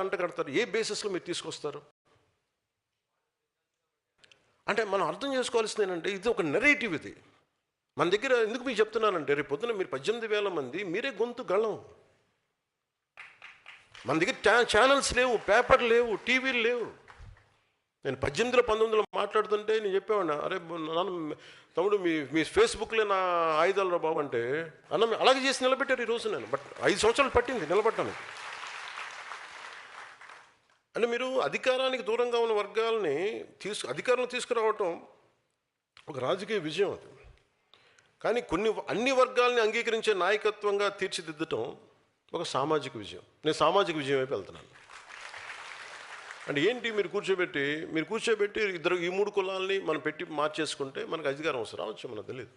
అంట కడతారు? ఏ బేసిస్లో మీరు తీసుకొస్తారు? అంటే మనం అర్థం చేసుకోవాల్సింది ఏంటంటే, ఇది ఒక నెరేటివ్. ఇది మన దగ్గర ఎందుకు మీకు చెప్తున్నానంటే, రేపు పొద్దున మీరు 18,000 మంది మీరే గొంతు గళం. మన దగ్గర ఛానల్స్ లేవు, పేపర్ లేవు, టీవీలు లేవు. నేను 18, 19 మాట్లాడుతుంటే నేను చెప్పేవాడిని, అరే నాన్న తమ్ముడు మీ ఫేస్బుక్లో నా ఆయుధాలు రా బాబు అంటే, అన్న అలాగే చేసి నిలబెట్టారు ఈరోజు. నేను 5 సంవత్సరాలు పట్టింది నిలబడ్డానికి. అంటే మీరు అధికారానికి దూరంగా ఉన్న వర్గాలని అధికారంలో తీసుకురావటం ఒక రాజకీయ విజయం అది. కానీ అన్ని వర్గాలని అంగీకరించే నాయకత్వంగా తీర్చిదిద్దటం ఒక సామాజిక విజయం. నేను సామాజిక విజయం వైపు వెళ్తున్నాను. అంటే ఏంటి, మీరు కూర్చోబెట్టి ఈ 3 కులాలని మనం పెట్టి మార్చేసుకుంటే మనకు అధికారం అవసరం రావచ్చు, మనకు తెలియదు.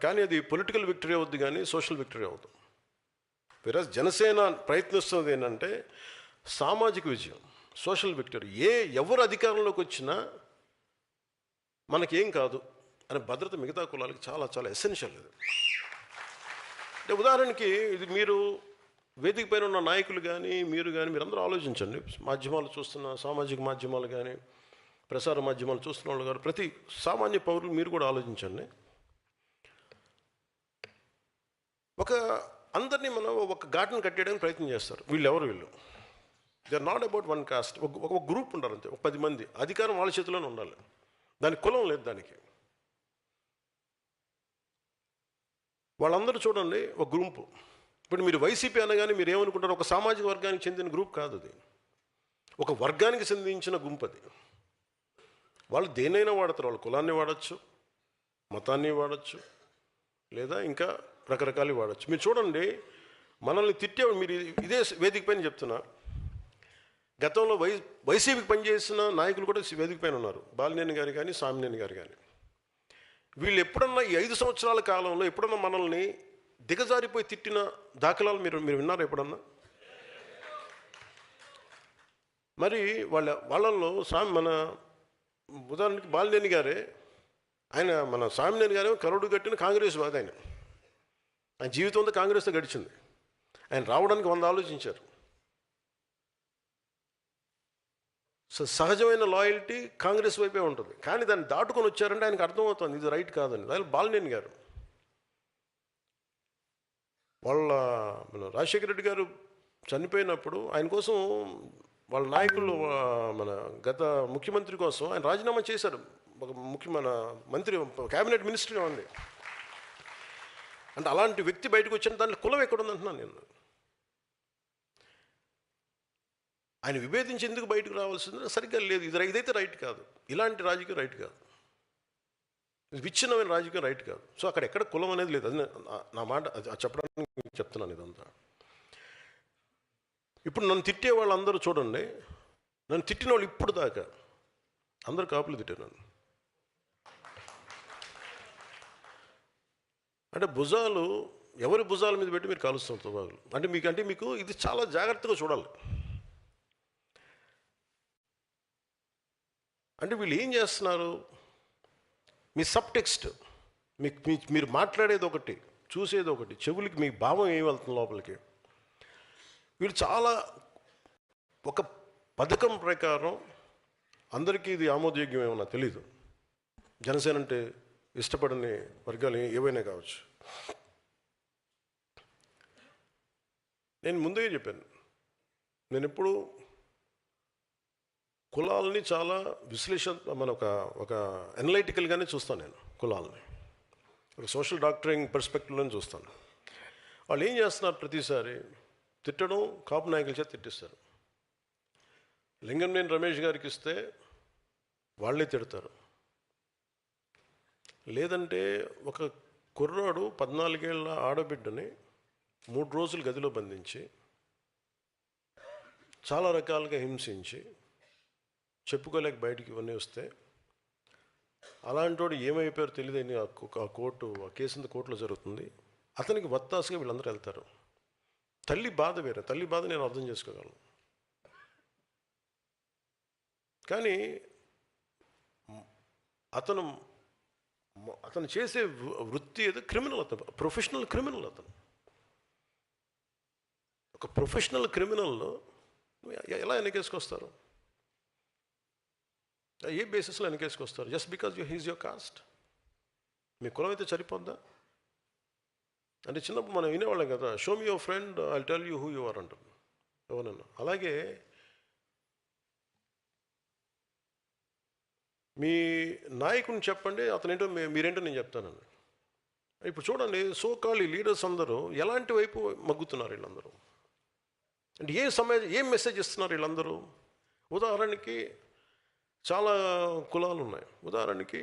కానీ అది పొలిటికల్ విక్టరీ అవుద్ది, కానీ సోషల్ విక్టరీ అవుతుంది. వేరే జనసేన ప్రయత్నిస్తుంది ఏంటంటే సామాజిక విజయం, సోషల్ విక్టరీ. ఎవరు అధికారంలోకి వచ్చినా మనకేం కాదు అనే భద్రత మిగతా కులాలకి చాలా చాలా ఎసెన్షియల్. ఇది అంటే ఉదాహరణకి, ఇది మీరు వేదిక పైన ఉన్న నాయకులు కానీ మీరందరూ ఆలోచించండి. మాధ్యమాలు చూస్తున్న, సామాజిక మాధ్యమాలు కానీ ప్రసార మాధ్యమాలు చూస్తున్న వాళ్ళు కానీ, ప్రతి సామాన్య పౌరులు మీరు కూడా ఆలోచించండి. అందరినీ మనం ఒక ఘాటును కట్టేయడానికి ప్రయత్నం చేస్తారు. వీళ్ళు they are not about one caste. ఒక గ్రూప్ ఉండాలి అంతే, ఒక 10 మంది. అధికారం వాళ్ళ చేతిలోనే ఉండాలి, దానికి కులం లేదు. దానికి వాళ్ళందరూ చూడండి ఒక గ్రూపు. ఇప్పుడు మీరు వైసీపీ అనగానే మీరు ఏమనుకుంటారు? ఒక సామాజిక వర్గానికి చెందిన గ్రూప్ కాదు అది, ఒక వర్గానికి చెందించిన గుంపు అది. వాళ్ళు దేనైనా వాడతారు. వాళ్ళు కులాన్ని వాడచ్చు, మతాన్ని వాడచ్చు, లేదా ఇంకా రకరకాలు వాడచ్చు. మీరు చూడండి, మనల్ని తిట్టేవాడు, మీరు ఇదే వేదిక పైన చెప్తున్నా, గతంలో వైసీపీకి పనిచేసిన నాయకులు కూడా వేదిక పైన ఉన్నారు. బాలినేని గారు కానీ, సామినేని గారు కానీ. వీళ్ళు ఎప్పుడన్నా ఈ 5 సంవత్సరాల కాలంలో ఎప్పుడన్నా మనల్ని దిగజారిపోయి తిట్టిన దాఖలాలు మీరు విన్నారా ఎప్పుడన్నా? మరి వాళ్ళల్లో మన ఉదాహరణకి బాలినేని గారే, మన సామినేని గారే కరుడు కట్టిన కాంగ్రెస్ వాది. ఆయన జీవితంతో కాంగ్రెస్తో గడిచింది. ఆయన రావడానికి 100 ఆలోచించారు. సో సహజమైన లాయల్టీ కాంగ్రెస్ వైపే ఉంటుంది. కానీ దాన్ని దాటుకొని వచ్చారంటే ఆయనకు అర్థమవుతుంది ఇది రైట్ కాదని. బాలినేని గారు మన రాజశేఖర రెడ్డి గారు చనిపోయినప్పుడు ఆయన కోసం వాళ్ళ నాయకులు, మన గత ముఖ్యమంత్రి కోసం ఆయన రాజీనామా చేశారు. మన మంత్రి, క్యాబినెట్ మినిస్టర్గా ఉంది. అంటే అలాంటి వ్యక్తి బయటకు వచ్చిన దాంట్లో కులం ఎక్కడుందంటున్నాను నేను. ఆయన విభేదించి ఎందుకు బయటకు రావాల్సింది సరిగ్గా లేదు. ఇదైతే రైట్ కాదు, ఇలాంటి రాజకీయం రైట్ కాదు, విచ్ఛిన్నమైన రాజకీయం రైట్ కాదు. సో అక్కడ ఎక్కడ కులం అనేది లేదు. అది నా మాట చెప్పడానికి చెప్తున్నాను ఇదంతా. ఇప్పుడు నన్ను తిట్టే వాళ్ళందరూ చూడండి, నన్ను తిట్టిన వాళ్ళు ఇప్పుడు దాకా అందరూ కాపులు తిట్టారు నన్ను. అంటే ఎవరి భుజాల మీద పెట్టి మీరు కాలుస్తున్నారు తుపాకులు. అంటే మీకు ఇది చాలా జాగ్రత్తగా చూడాలి. అంటే వీళ్ళు ఏం చేస్తున్నారు? మీ సబ్ టెక్స్ట్, మీరు మాట్లాడేది ఒకటి, చూసేది ఒకటి, చెవులకి మీ భావం ఏమి వెళ్తుంది లోపలికి. వీళ్ళు చాలా ఒక పథకం ప్రకారం అందరికీ ఇది ఆమోదయోగ్యం ఏమన్నా తెలీదు. జనసేన అంటే ఇష్టపడని వర్గాలు ఏవైనా కావచ్చు. నేను ముందే చెప్పాను, నేను ఎప్పుడు కులాలని చాలా ఒక ఎనలైటికల్గానే చూస్తాను. నేను కులాలని ఒక సోషల్ డాక్టరింగ్ పర్స్పెక్టివ్లోనే చూస్తాను. వాళ్ళు ఏం చేస్తున్నారు? ప్రతిసారి తిట్టడం, కాపు నాయకుల చేత తిట్టిస్తారు. లింగంనేని రమేష్ గారికి ఇస్తే వాళ్ళే తిడతారు. లేదంటే ఒక కుర్రాడు 14 ఏళ్ళ ఆడబిడ్డని 3 రోజులు గదిలో బంధించి చాలా రకాలుగా హింసించి చెప్పుకోలేక బయటికి ఇవన్నీ వస్తే, అలాంటి వాడు ఏమైపోయారో తెలియదని ఆ కేసు కోర్టులో జరుగుతుంది. అతనికి వత్తాసుగా వీళ్ళందరూ వెళ్తారు. తల్లి బాధ వేరే, తల్లి బాధ నేను అర్థం చేసుకోగలను. కానీ అతను చేసే వృత్తి ఏదో క్రిమినల్. అతను ప్రొఫెషనల్ క్రిమినల్. అతను ఒక ప్రొఫెషనల్ క్రిమినల్లో ఎలా వెనకేసుకొస్తారు? ఏ బేసిస్లో వెనకేసుకొస్తారు? Just because he's your caste. మీ కులం అయితే సరిపోద్దా? అంటే చిన్నప్పుడు మనం వినేవాళ్ళం కదా, show me your friend I tell you who you are అంటారు ఎవరన్నా. అలాగే మీ నాయకుని చెప్పండి, అతనేంటో మీరేంటో నేను చెప్తానండి. ఇప్పుడు చూడండి, సో కాల్డ్ లీడర్స్ అందరూ ఎలాంటి వైపు మగ్గుతున్నారు వీళ్ళందరూ? అంటే ఏం మెసేజ్ ఇస్తున్నారు వీళ్ళందరూ? ఉదాహరణకి చాలా కులాలు ఉన్నాయి. ఉదాహరణకి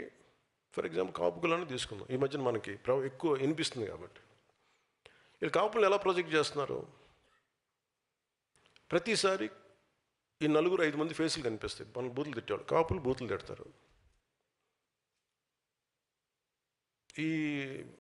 ఫర్ ఎగ్జాంపుల్ కాపు కులాన్ని తీసుకుందాం. ఈ మధ్యన మనకి ఎక్కువ వినిపిస్తుంది కాబట్టి. వీళ్ళు కాపులు ఎలా ప్రొజెక్ట్ చేస్తున్నారు? ప్రతిసారి ఈ 4-5 మంది ఫేసులు కనిపిస్తాయి. మన బూతులు తిట్టాడు, కాపులు బూతులు తిడతారు. ఈ